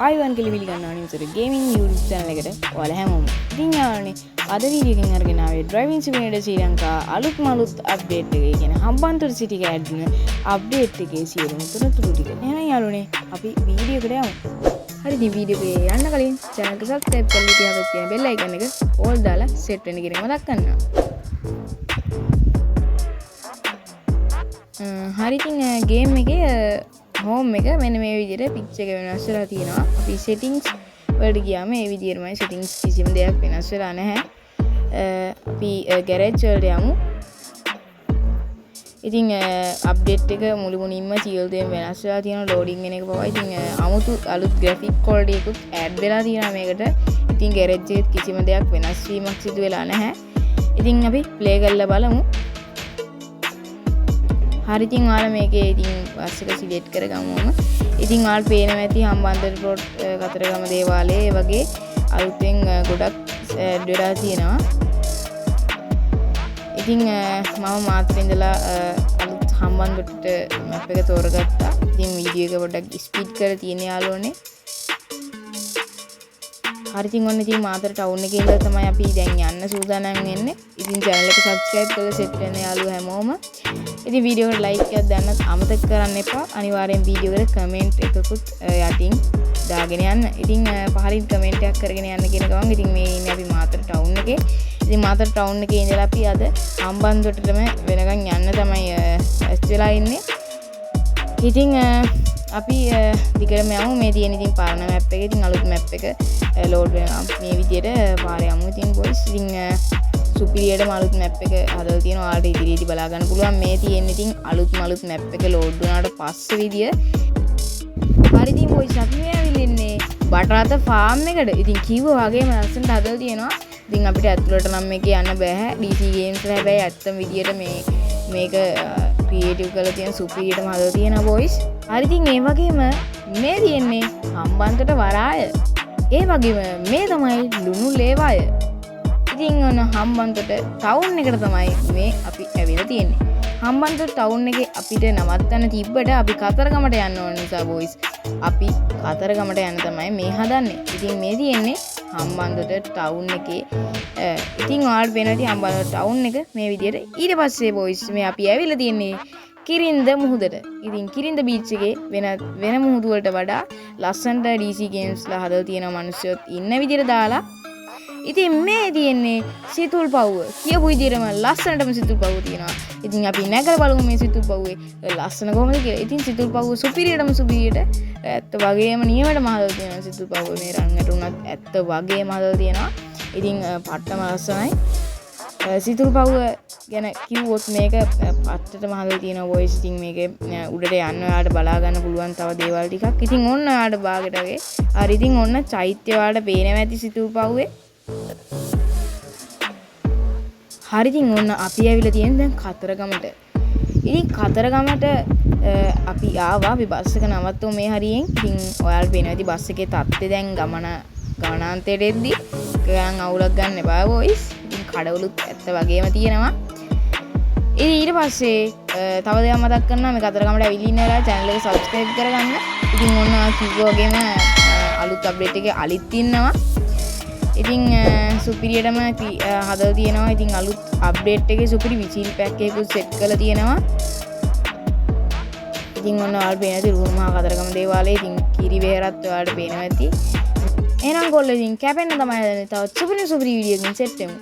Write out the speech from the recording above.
ආයුවන් කියලා පිළිගන්නවා නිවසට ගේමින් YouTube channel එකට ඔයාලා හැමෝම. ඉතින් යාළුවනේ අද වීඩියෝ එකකින් අරගෙන ආවේ Driving Simulator ශ්‍රී ලංකා අලුත්ම අප්ඩේට් එකේ කියන හම්බන්තොට සිටි එක ඇඩ් වෙන අප්ඩේට් එකේ සියලුම තොරතුරු ටික. එහෙනම් යාළුවනේ අපි වීඩියෝ එකට යමු. හරි ඉතින් වීඩියෝ එකේ යන්න කලින් channel එක subscribe කරලා තියාගන්න තියෙන bell icon එක all දාලා set වෙන්න කියන එක මතක් කරගන්න. හරි ඉතින් ගේම් එකේ home එක මෙන්න මේ විදිහට picture එක වෙනස් වෙලා තියෙනවා. අපි settings වලට ගියාම මේ විදිහටමයි settings කිසිම දෙයක් වෙනස් වෙලා නැහැ. අපි garage වලට යමු. ඉතින් update එක මුළු මුනින්ම සියලු දේ වෙනස් වෙලා තියෙනවා. loading වෙන එක පවා ඉතින් 아무තු අලුත් graphic quality එකකුත් add වෙලා තියෙනවා මේකට. ඉතින් garage එකේ කිසිම දෙයක් වෙනස් වීමක් සිදු වෙලා නැහැ. ඉතින් අපි play කරලා බලමු. හරි ඉතින් ඔයාලා මේකේ ඉතින් බස් එක සිලෙක්ට් කරගමුම. ඉතින් ඔයාලට පේනවා ඇති හම්බන්තොට රෝඩ් කතරගම දේවාලය ඒ වගේ අලුතෙන් ගොඩක් ඇඩ් වෙලා තියෙනවා. ඉතින් මම මාතර ඉඳලා අලුත් හම්බන්තොට මැප් එක තෝරගත්තා. ඉතින් වීඩියෝ එක පොඩ්ඩක් ස්පීඩ් කරලා තියෙන යාළුවනේ. හරි ඉතින් ඔන්න ඉතින් මාතර ටවුන් එකේ ඉඳලා තමයි අපි දැන් යන්න සූදානම් වෙන්නේ. ඉතින් channel එක subscribe කරලා set වෙන්න යාළුවෝ හැමෝම. ඉතින් වීඩියෝ එකට like එකක් දාන්නත් අමතක කරන්න එපා. අනිවාර්යෙන් වීඩියෝ එකට comment එකකුත් යටින් දාගෙන යන්න. ඉතින් පහලින් comment එකක් කරගෙන යන්න කියන ගමන් ඉතින් මේ ඉන්නේ අපි මාතර ටවුන් එකේ. ඉතින් මාතර ටවුන් එකේ ඉඳලා අපි අද හම්බන්තොටටම වෙනකන් යන්න තමයි ඇස් වෙලා ඉන්නේ. ඉතින් අපි දිගටම යමු. මේ තියෙන ඉතින් පාරණ මැප් එක. ඉතින් අලුත් මැප් එක ලෝඩ් වෙනවා. මේ විදිහට පාරේ යමු. ඉතින් boys ඉතින් සුපිරියට අලුත් මැප් එක හදලා තියෙනවා. ඔයාලට ඉදිරියේදී බලා ගන්න පුළුවන්. මේ තියෙන ඉතින් අලුත් මැප් එක ලෝඩ් වුණාට පස්සේ විදිය. හරි ඉතින් boys අපි මේ ඇවිල්ලා ඉන්නේ බටරත ෆාම් එකට. ඉතින් කිව්වා වගේම ලස්සනට හදලා තියෙනවා. ඉතින් අපිට ඇතුළට නම් මේකේ යන්න බෑ. DC games වල හැබැයි ඇත්තම විදියට මේක ක්‍රියේටිව් කරලා තියෙන සුපිරියටම හදලා තියෙනවා boys. හරි ඉතින් ඒ වගේම මේ තියෙන්නේ හම්බන්තොට වරාය. ඒ වගේම මේ තමයි ලුණු ලේවාය. ඉතින් ඔන්න හම්බන්තොට ටවුන් එකට තමයි මේ අපි ඇවිල්ලා තියෙන්නේ. හම්බන්තොට ටවුන් එකේ අපිට නවත්තන්න තිබ්බට අපි කතරගමට යන්න ඕන නිසා boys අපි කතරගමට යන්න තමයි මේ හදන්නේ. ඉතින් මේ තියෙන්නේ හම්බන්තොට ටවුන් එකේ. ඉතින් ඔයාලට පේනවා හම්බන්තොට ටවුන් එක මේ විදිහට. ඊට පස්සේ boys මේ අපි ඇවිල්ලා තියෙන්නේ කිරින්ද මුහුදට. ඉතින් කිරින්ද බීච් එකේ වෙන මුහුදු වලට වඩා ලස්සනට DC games ලා හදලා තියෙන මිනිස්සුත් ඉන්න විදිහට දාලා. ඉතින් මේ තියෙන්නේ සිතුල් පව්ව. කියපු විදිහටම ලස්සනටම සිතුල් පව්ව තියෙනවා. ඉතින් අපි නැගලා බලමු මේ සිතුල් පව්වේ ලස්සන කොහොමද කියලා. ඉතින් සිතුල් පව්ව සුපිරියටම ඇත්ත වගේම නියමටම හදලා තියෙනවා සිතුල් පව්ව. මේ රංගට උනත් ඇත්ත වගේම හදලා තියෙනවා. ඉතින් පට්ටම ලස්සනයි. සිතුල් පව්ව ගැන කිව්වොත් මේක පට්ටටම හදලා තියෙනවා boys. ඉතින් මේකේ උඩට යන්න ඔයාලට බලා ගන්න පුළුවන් තව දේවල් ටිකක්. ඉතින් ඔන්න ඔයාලට බාගෙට වගේ. හරි ඉතින් ඔන්න චෛත්‍ය ඔයාලට පේනවා ඇති සිතුල් පව්වේ. හරි ඉතින් ඔන්න අපි ඇවිල්ලා තියෙන දැන් කතරගමට. ඉතින් කතරගමට අපි ආවා. අපි බස් එක නවත්තුව මේ හරියෙන්. ඉතින් ඔයාලට පේනවා ඇති බස් එකේ තත්ත්වය දැන් ගමනාන්තයට එද්දි ගෑන් අවුලක් ගන්න එපා boys. ඉතින් කඩවලුත් ඇත්ත වගේම තියෙනවා. ඉතින් ඊට පස්සේ තව දෙයක් මතක් කරනවා. මේ කතරගමට ඇවිල්ලා ඉන්න අය channel එක subscribe කරගන්න. ඉතින් ඔන්න කිව්වා වගේම අලුත් අප්ඩේට් එකේ අලිත් ඉන්නවා. ඉතින් සුපිරියටම හදලා තියෙනවා. ඉතින් අලුත් අප්ඩේට් එකේ සුපිරි විසිල් පැක් එකකුත් සෙට් කරලා තියෙනවා. ඉතින් ඔන්න ඔයාලට පේනවා ඇති රුහුණු මහා කතරගම දේවාලය. ඉතින් කිරිවෙහෙරත් ඔයාලට පේනවා ඇති. එහෙනම් ගොල්ලෝ ඉතින් කැපෙන්න තමයි හදන්නේ. තවත් සුපිරි වීඩියෝ එකකින් සෙට් වෙමු.